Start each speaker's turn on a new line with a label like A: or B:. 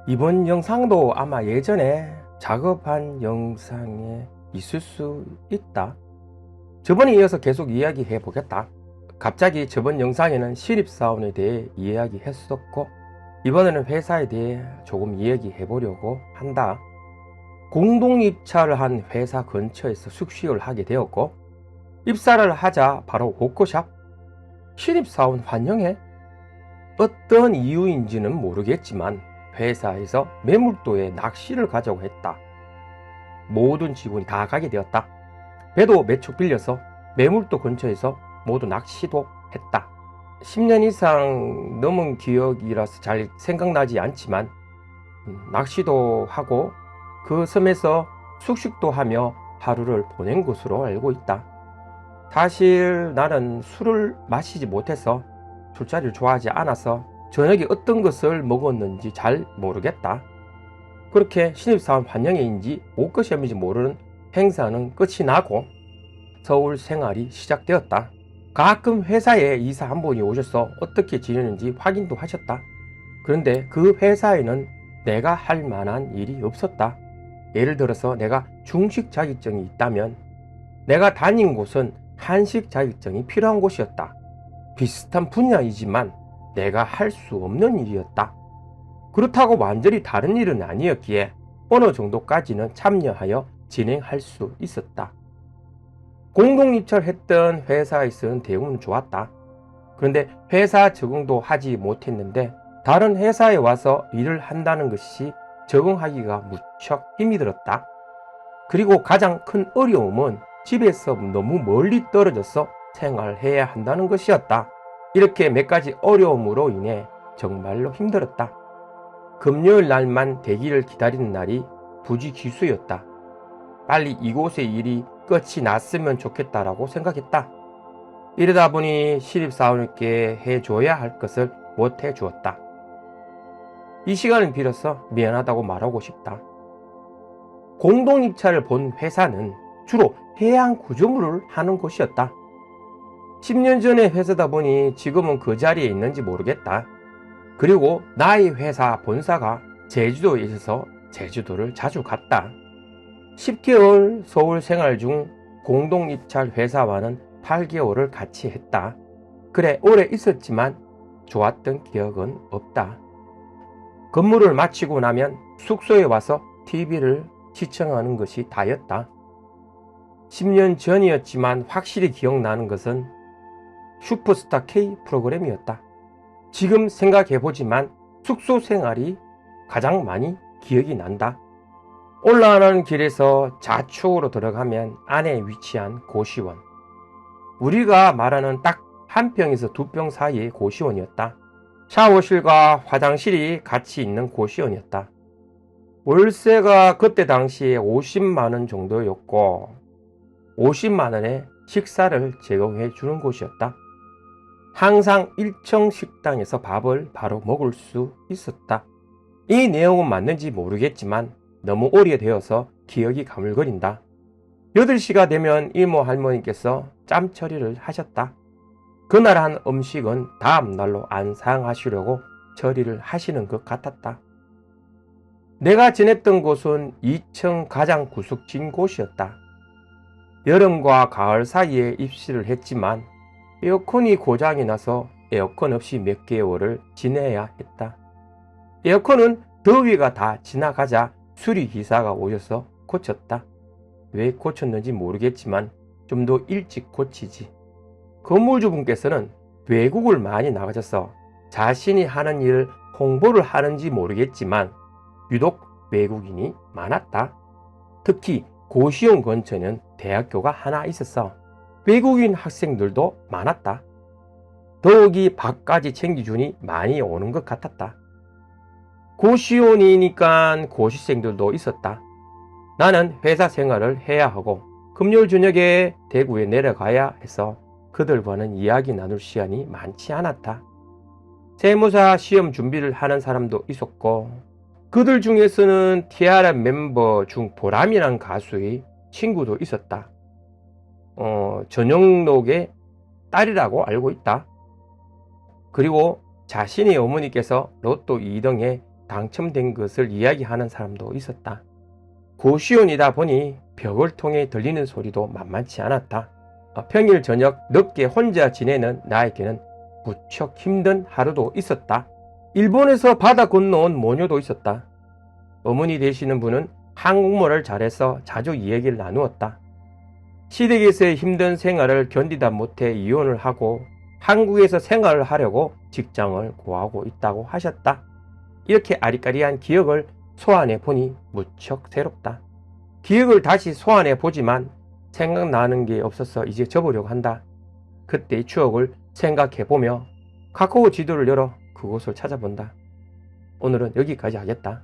A: 이번 영상도 아마 예전에 작업한 영상에 있을 수 있다. 저번에 이어서 계속 이야기해 보겠다. 갑자기 저번 영상에는 신입사원에 대해 이야기했었고, 이번에는 회사에 대해 조금 이야기해 보려고 한다. 공동입사를 한 회사 근처에서 숙식을 하게 되었고, 입사를 하자 바로 워크숍. 신입사원 환영해. 어떤 이유인지는 모르겠지만 회사에서 매물도에 낚시를 가자고 했다. 모든 직원이 다 가게 되었다. 배도 몇 척 빌려서 매물도 근처에서 모두 낚시도 했다. 10년 이상 넘은 기억이라서 잘 생각나지 않지만 낚시도 하고 그 섬에서 숙식도 하며 하루를 보낸 것으로 알고 있다. 사실 나는 술을 마시지 못해서 술자리를 좋아하지 않아서 저녁에 어떤 것을 먹었는지 잘 모르겠다. 그렇게 신입사원 환영회인지 워크숍인지 모르는 행사는 끝이 나고 서울 생활이 시작되었다. 가끔 회사에 이사 한 분이 오셔서 어떻게 지내는지 확인도 하셨다. 그런데 그 회사에는 내가 할 만한 일이 없었다. 예를 들어서 내가 중식 자격증이 있다면 내가 다닌 곳은 한식 자격증이 필요한 곳이었다. 비슷한 분야이지만 내가 할 수 없는 일이었다. 그렇다고 완전히 다른 일은 아니었기에 어느 정도까지는 참여하여 진행할 수 있었다. 공동입찰했던 회사에서는 대우는 좋았다. 그런데 회사 적응도 하지 못했는데 다른 회사에 와서 일을 한다는 것이 적응하기가 무척 힘이 들었다. 그리고 가장 큰 어려움은 집에서 너무 멀리 떨어져서 생활해야 한다는 것이었다. 이렇게 몇 가지 어려움으로 인해 정말로 힘들었다. 금요일 날만 대기를 기다리는 날이 부지기수였다. 빨리 이곳의 일이 끝이 났으면 좋겠다라고 생각했다. 이러다 보니 신입사원에게 해줘야 할 것을 못 해주었다. 이 시간을 빌어서 미안하다고 말하고 싶다. 공동입찰을 본 회사는 주로 해양 구조물을 하는 곳이었다. 10년 전의 회사다 보니 지금은 그 자리에 있는지 모르겠다. 그리고 나의 회사 본사가 제주도에 있어서 제주도를 자주 갔다. 10개월 서울 생활 중 공동입찰 회사와는 8개월을 같이 했다. 그래 오래 있었지만 좋았던 기억은 없다. 근무를 마치고 나면 숙소에 와서 TV를 시청하는 것이 다였다. 10년 전이었지만 확실히 기억나는 것은 슈퍼스타 K 프로그램이었다. 지금 생각해보지만 숙소 생활이 가장 많이 기억이 난다. 올라가는 길에서 좌측으로 들어가면 안에 위치한 고시원. 우리가 말하는 딱 한 평에서 두 평 사이의 고시원이었다. 샤워실과 화장실이 같이 있는 고시원이었다. 월세가 그때 당시에 50만원 정도였고 50만원에 식사를 제공해 주는 곳이었다. 항상 1층 식당에서 밥을 바로 먹을 수 있었다. 이 내용은 맞는지 모르겠지만 너무 오래되어서 기억이 가물거린다. 8시가 되면 이모 할머니께서 짬 처리를 하셨다. 그날 한 음식은 다음 날로 안 상하시려고 처리를 하시는 것 같았다. 내가 지냈던 곳은 2층 가장 구석진 곳이었다. 여름과 가을 사이에 입시를 했지만 에어컨이 고장이 나서 에어컨 없이 몇 개월을 지내야 했다. 에어컨은 더위가 다 지나가자 수리기사가 오셔서 고쳤다. 왜 고쳤는지 모르겠지만 좀 더 일찍 고치지. 건물주분께서는 외국을 많이 나가셔서 자신이 하는 일을 홍보를 하는지 모르겠지만 유독 외국인이 많았다. 특히 고시원 근처에는 대학교가 하나 있어서 외국인 학생들도 많았다. 더욱이 밥까지 챙겨주니 많이 오는 것 같았다. 고시원이니까 고시생들도 있었다. 나는 회사 생활을 해야 하고 금요일 저녁에 대구에 내려가야 해서 그들과는 이야기 나눌 시간이 많지 않았다. 세무사 시험 준비를 하는 사람도 있었고 그들 중에서는 TRM 멤버 중 보람이라는 가수의 친구도 있었다. 전영록의 딸이라고 알고 있다. 그리고 자신의 어머니께서 로또 2등에 당첨된 것을 이야기하는 사람도 있었다. 고시원이다 보니 벽을 통해 들리는 소리도 만만치 않았다. 평일 저녁 늦게 혼자 지내는 나에게는 무척 힘든 하루도 있었다. 일본에서 바다 건너온 모녀도 있었다. 어머니 되시는 분은 한국말을 잘해서 자주 이야기를 나누었다. 시댁에서의 힘든 생활을 견디다 못해 이혼을 하고 한국에서 생활을 하려고 직장을 구하고 있다고 하셨다. 이렇게 아리까리한 기억을 소환해 보니 무척 새롭다. 기억을 다시 소환해 보지만 생각나는 게 없어서 이제 접으려고 한다. 그때의 추억을 생각해 보며 카카오 지도를 열어 그곳을 찾아본다. 오늘은 여기까지 하겠다.